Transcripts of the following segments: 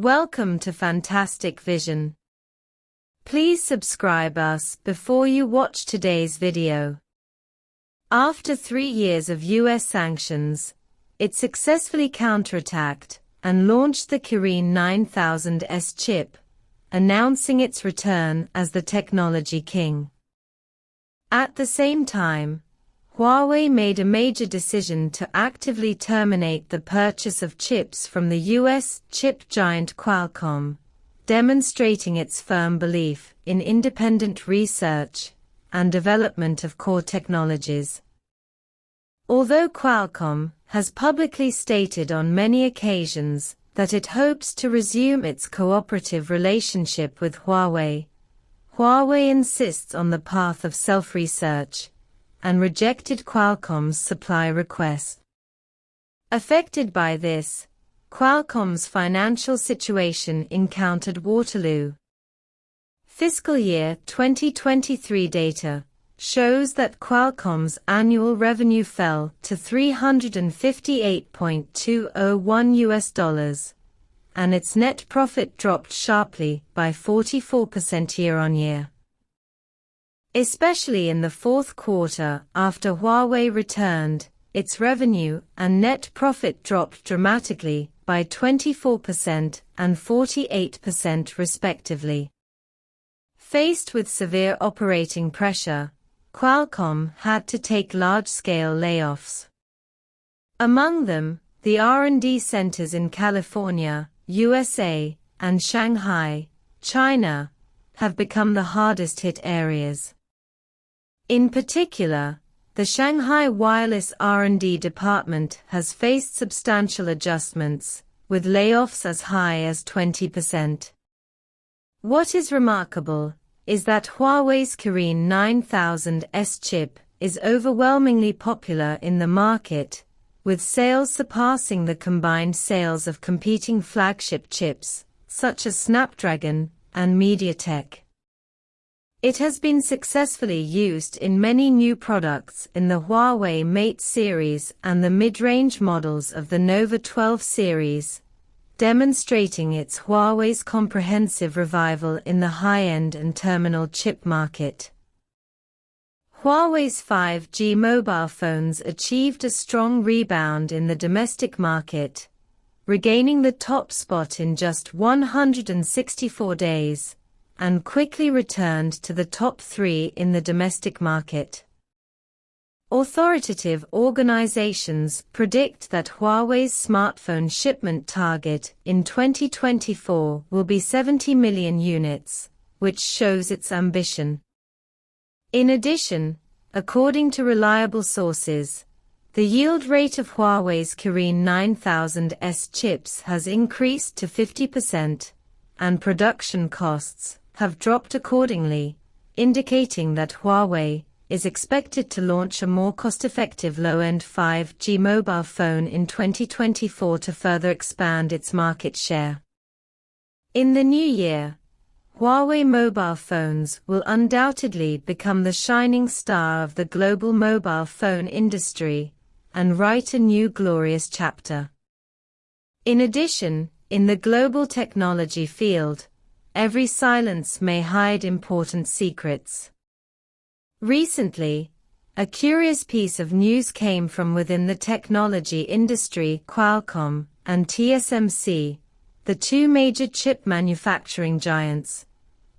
Welcome to Fantastic Vision. Please subscribe us before you watch today's video. After 3 years of US sanctions, it successfully counterattacked and launched the Kirin 9000S chip, announcing its return as the technology king. At the same time, Huawei made a major decision to actively terminate the purchase of chips from the US chip giant Qualcomm, demonstrating its firm belief in independent research and development of core technologies. Although Qualcomm has publicly stated on many occasions that it hopes to resume its cooperative relationship with Huawei, Huawei insists on the path of self-research and rejected Qualcomm's supply request. Affected by this, Qualcomm's financial situation encountered Waterloo. Fiscal year 2023 data shows that Qualcomm's annual revenue fell to $358.201, and its net profit dropped sharply by 44% year-on-year. Especially in the fourth quarter after Huawei returned, its revenue and net profit dropped dramatically by 24% and 48% respectively. Faced with severe operating pressure, Qualcomm had to take large-scale layoffs. Among them, the R&D centers in California, USA, and Shanghai, China, have become the hardest-hit areas. In particular, the Shanghai Wireless R&D department has faced substantial adjustments, with layoffs as high as 20%. What is remarkable is that Huawei's Kirin 9000S chip is overwhelmingly popular in the market, with sales surpassing the combined sales of competing flagship chips, such as Snapdragon and MediaTek. It has been successfully used in many new products in the Huawei Mate series and the mid-range models of the Nova 12 series, demonstrating its Huawei's comprehensive revival in the high-end and terminal chip market. Huawei's 5G mobile phones achieved a strong rebound in the domestic market, regaining the top spot in just 164 days, and quickly returned to the top 3 in the domestic market. Authoritative organizations predict that Huawei's smartphone shipment target in 2024 will be 70 million units, which shows its ambition. In addition, according to reliable sources, the yield rate of Huawei's Kirin 9000S chips has increased to 50%, and production costs have dropped accordingly, indicating that Huawei is expected to launch a more cost-effective low-end 5G mobile phone in 2024 to further expand its market share. In the new year, Huawei mobile phones will undoubtedly become the shining star of the global mobile phone industry and write a new glorious chapter. In addition, in the global technology field, every silence may hide important secrets. Recently, a curious piece of news came from within the technology industry. Qualcomm and TSMC, the two major chip manufacturing giants,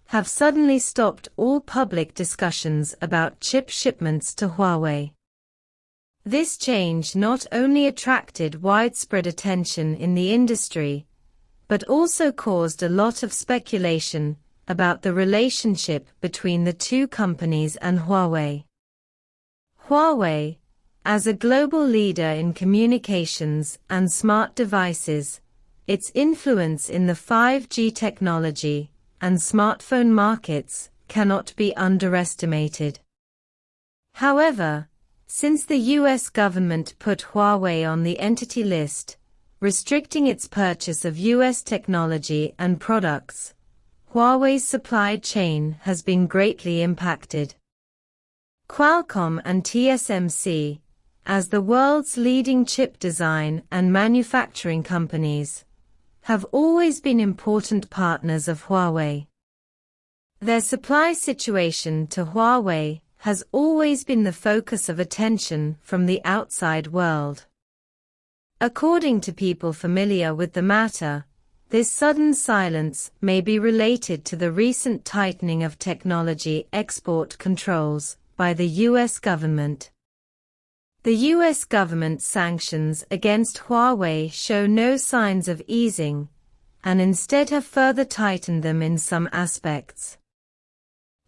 have suddenly stopped all public discussions about chip shipments to Huawei. This change not only attracted widespread attention in the industry, but also caused a lot of speculation about the relationship between the two companies and Huawei. Huawei, as a global leader in communications and smart devices, its influence in the 5G technology and smartphone markets cannot be underestimated. However, since the US government put Huawei on the Entity List, restricting its purchase of US technology and products, Huawei's supply chain has been greatly impacted. Qualcomm and TSMC, as the world's leading chip design and manufacturing companies, have always been important partners of Huawei. Their supply situation to Huawei has always been the focus of attention from the outside world. According to people familiar with the matter, this sudden silence may be related to the recent tightening of technology export controls by the U.S. government. The U.S. government's sanctions against Huawei show no signs of easing, and instead have further tightened them in some aspects.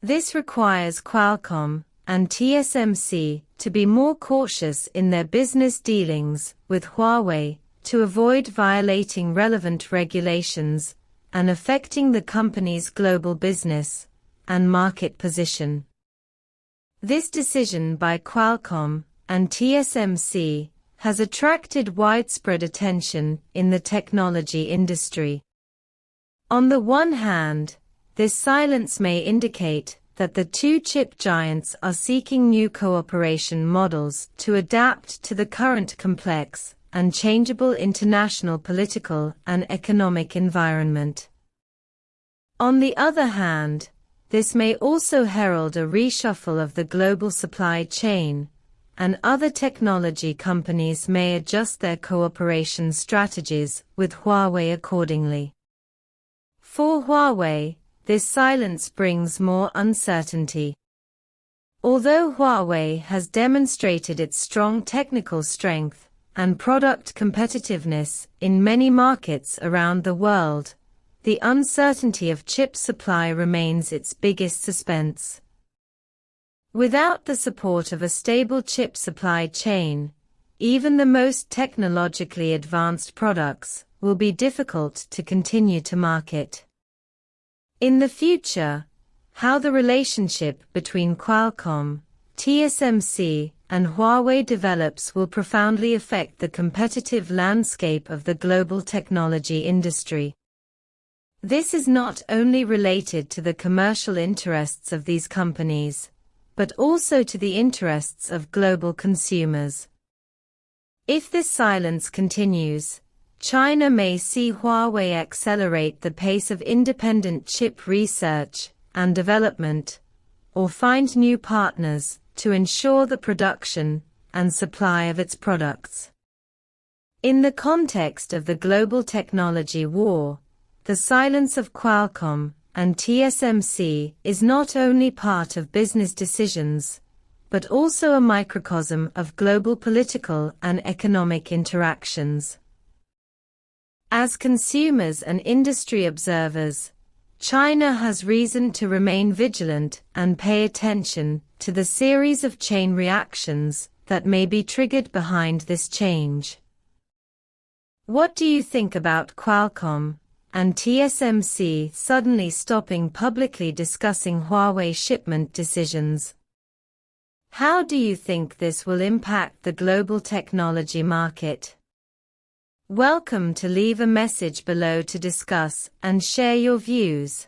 This requires Qualcomm and TSMC to be more cautious in their business dealings with Huawei to avoid violating relevant regulations and affecting the company's global business and market position. This decision by Qualcomm and TSMC has attracted widespread attention in the technology industry. On the one hand, this silence may indicate that the two chip giants are seeking new cooperation models to adapt to the current complex and changeable international political and economic environment. On the other hand, this may also herald a reshuffle of the global supply chain, and other technology companies may adjust their cooperation strategies with Huawei accordingly. For Huawei, this silence brings more uncertainty. Although Huawei has demonstrated its strong technical strength and product competitiveness in many markets around the world, the uncertainty of chip supply remains its biggest suspense. Without the support of a stable chip supply chain, even the most technologically advanced products will be difficult to continue to market. In the future, how the relationship between Qualcomm, TSMC, and Huawei develops will profoundly affect the competitive landscape of the global technology industry. This is not only related to the commercial interests of these companies, but also to the interests of global consumers. If this silence continues, China may see Huawei accelerate the pace of independent chip research and development, or find new partners to ensure the production and supply of its products. In the context of the global technology war, the silence of Qualcomm and TSMC is not only part of business decisions, but also a microcosm of global political and economic interactions. As consumers and industry observers, China has reason to remain vigilant and pay attention to the series of chain reactions that may be triggered behind this change. What do you think about Qualcomm and TSMC suddenly stopping publicly discussing Huawei shipment decisions? How do you think this will impact the global technology market? Welcome to leave a message below to discuss and share your views.